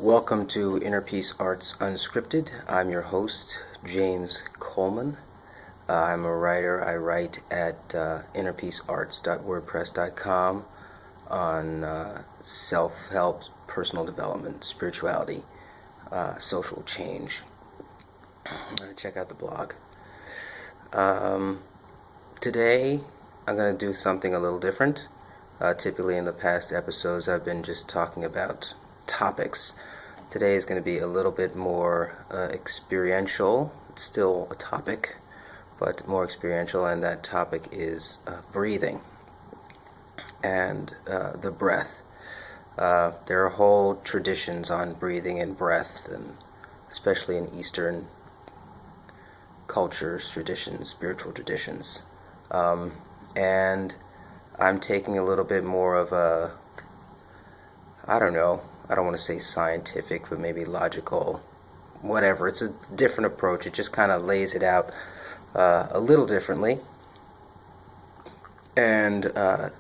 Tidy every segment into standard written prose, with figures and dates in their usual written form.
Welcome to Inner Peace Arts Unscripted. I'm your host, James Coleman. I'm a writer. I write at innerpeacearts.wordpress.com on self-help, personal development, spirituality, social change. Check out the blog. Today, I'm going to do something a little different. Typically in the past episodes, I've been just talking about topics. Today is going to be a little bit more experiential. It's still a topic, but more experiential, and that topic is breathing and the breath. There are whole traditions on breathing and breath, and especially in Eastern cultures, traditions, spiritual traditions. And I'm taking a little bit more of a, I don't want to say scientific, but maybe logical, whatever. It's a different approach. It just kind of lays it out a little differently. And the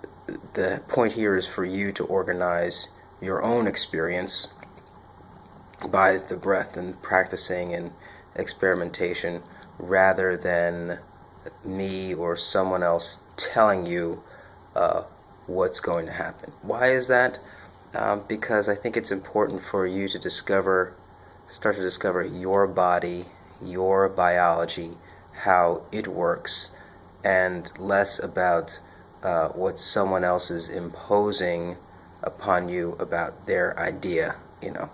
point here is for you to organize your own experience by the breath and practicing and experimentation, rather than me or someone else telling you what's going to happen. Why is that? Because I think it's important for you to start to discover your body, your biology, how it works, and less about what someone else is imposing upon you about their idea, Now,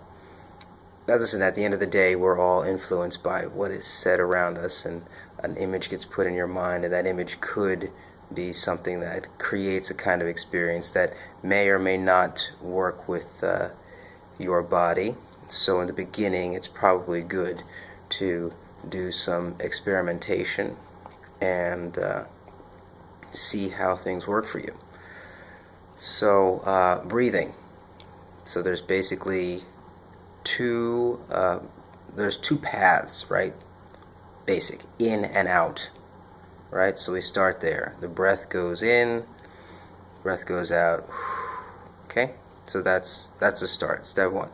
listen, at the end of the day, we're all influenced by what is said around us, and an image gets put in your mind, and that image could be something that creates a kind of experience that may or may not work with your body. So in the beginning, it's probably good to do some experimentation and see how things work for you. So breathing. So there's basically two paths, right? Basic, in and out. Right, so we start there. The breath goes in, breath goes out. Okay, so that's a start. Step one.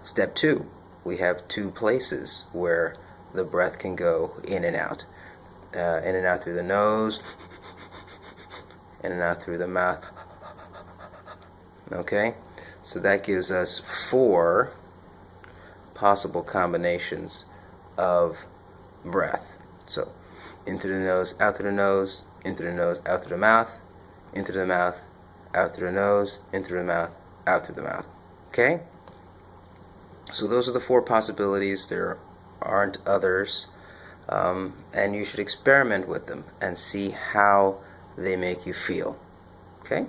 Step two, we have two places where the breath can go in and out. In and out through the nose, in and out through the mouth. Okay, so that gives us 4 possible combinations of breath. So in through the nose, out through the nose, in through the nose, out through the mouth, in through the mouth, out through the nose, in through the mouth, out through the mouth. Okay? So those are the 4 possibilities. There aren't others. And you should experiment with them and see how they make you feel. Okay?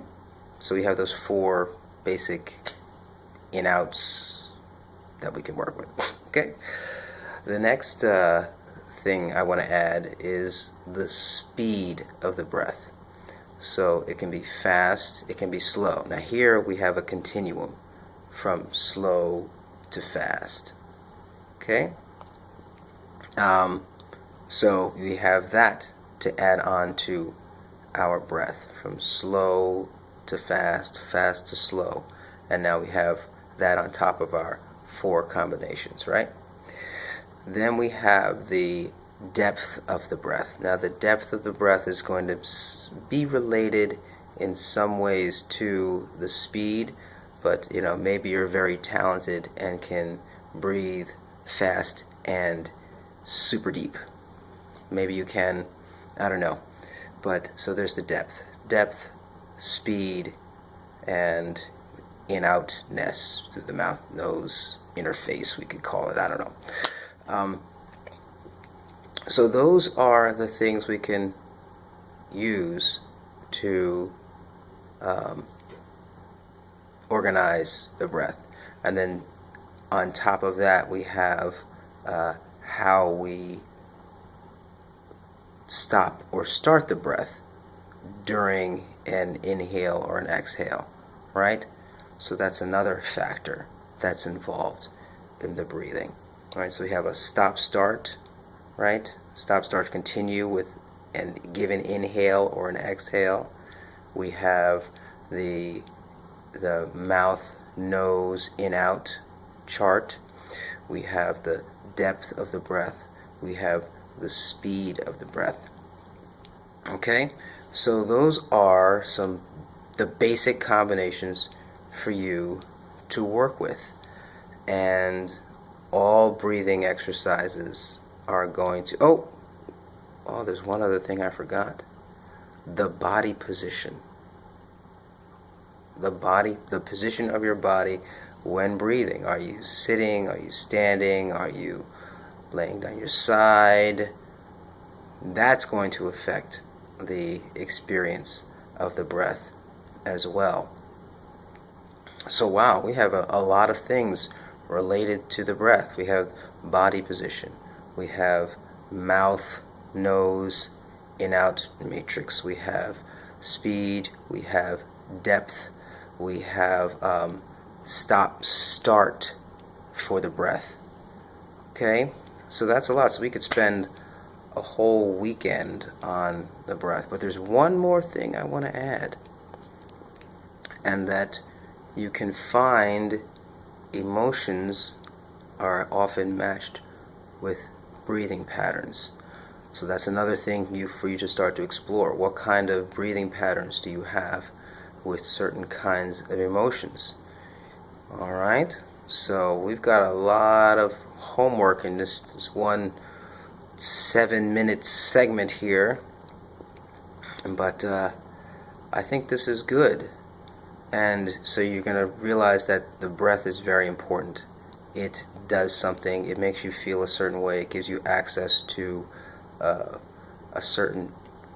So we have those 4 basic in-outs that we can work with. Okay? The next thing I want to add is the speed of the breath. So it can be fast, it can be slow. Now here we have a continuum from slow to fast. Okay? So we have that to add on to our breath, from slow to fast, fast to slow. And now we have that on top of our 4 combinations, right? Then we have the depth of the breath. Now the depth of the breath is going to be related in some ways to the speed, but maybe you're very talented and can breathe fast and super deep. Maybe you can, I don't know. But so there's the depth, speed, and in-outness through the mouth, nose, interface, we could call it, I don't know. So those are the things we can use to organize the breath. And then on top of that, we have how we stop or start the breath during an inhale or an exhale, right? So that's another factor that's involved in the breathing. All right, so we have a stop-start, right? Stop-start, continue with and give an inhale or an exhale. We have the mouth, nose, in, out, chart. We have the depth of the breath. We have the speed of the breath. Okay, so those are the basic combinations for you to work with, and all breathing exercises are going to there's one other thing I forgot. The body position. The position of your body when breathing. Are you sitting? Are you standing? Are you laying down your side? That's going to affect the experience of the breath as well. So wow, we have a lot of things related to the breath. We have body position. We have mouth, nose, in-out matrix. We have speed. We have depth. We have start for the breath. Okay, so that's a lot. So we could spend a whole weekend on the breath. But there's one more thing I want to add, and that you can find emotions are often matched with breathing patterns. So that's another thing for you to start to explore. What kind of breathing patterns do you have with certain kinds of emotions? All right, so we've got a lot of homework in this one 7-minute segment here, but I think this is good. And so you're going to realize that the breath is very important. It does something. It makes you feel a certain way. It gives you access to a certain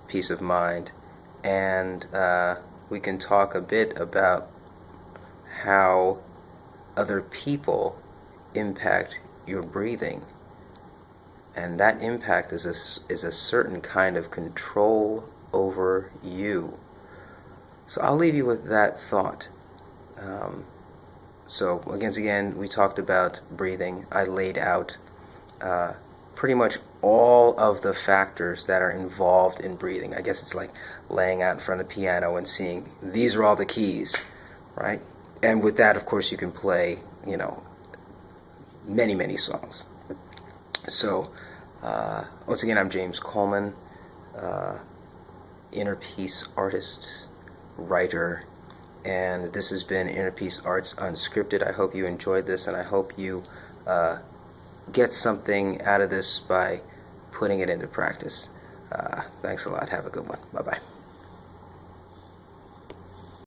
peace of mind. And we can talk a bit about how other people impact your breathing. And that impact is a certain kind of control over you. So I'll leave you with that thought. So again, we talked about breathing. I laid out pretty much all of the factors that are involved in breathing. I guess it's like laying out in front of the piano and seeing these are all the keys, right? And with that, of course, you can play, many, many songs. So once again, I'm James Coleman, inner peace artist, writer, and this has been Inner Peace Arts Unscripted. I hope you enjoyed this, and I hope you get something out of this by putting it into practice. Thanks a lot. Have a good one. Bye-bye.